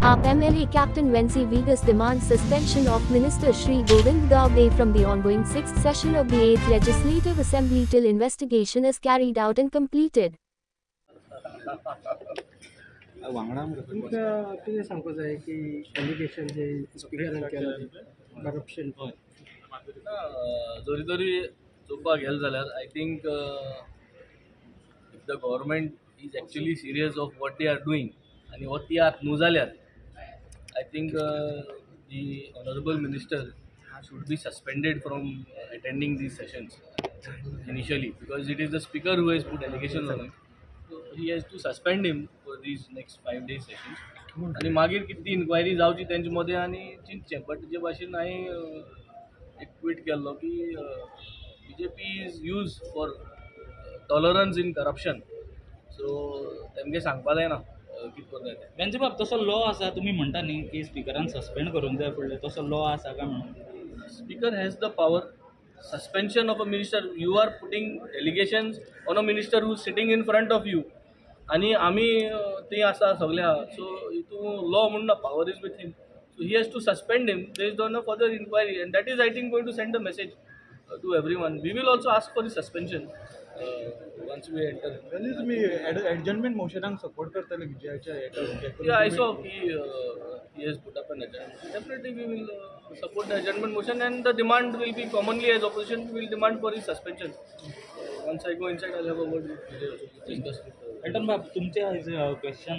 AAP MLA Captain Vency Vegas demands suspension of Minister Shri Govind Gowde from the ongoing 6th session of the 8th Legislative Assembly till investigation is carried out and completed. तुमका कितें सांगपाक जाय की allegation जे स्पिकरान केलें corruption जोरी जोरी चोवपाक गेले जाल्यार I think if the government is actually serious of what they are doing आनी वॉट दे आर न्हू जाल्यार I think the honourable minister should be suspended from attending these sessions initially, because it is the speaker who has put allegations on him. So he has to suspend him for these next 5 days sessions. आणि मागीर किती inquiry जावची तेंचे मदें आनी चिंतचें. But जे भाशेन हांवें एक ट्वीट केल्लो की BJP is use for tolerance in corruption. सो तेमगे सांगपा जायना कितें करूं जाय तें. वेंसी बाब तसो लॉ आसा, तुमी म्हणटा न्ही की स्पिकरान सस्पेंड करूंक जाय फुडलें, तसो लॉ आसा काय म्हणून? Speaker has the power. Suspension of a minister, you are putting allegations on a minister who is sitting in front of you. आणि आम्ही ते आसा सगळ्या, सो हितू लॉ म्हणून power is with him. So he has to suspend him based on a further inquiry, and that is, I think, going to send a message to everyone. We will also ask for the suspension once we enter. When is me adjournment motion support करतले विजयाच्या Yeah, I saw he has put up an adjournment. Definitely we will support the adjournment motion, and the demand will be commonly, as opposition we will demand for his suspension. Once I go inside, I'll have a word with Vijay also to discuss with Elton Bab, तुमचे question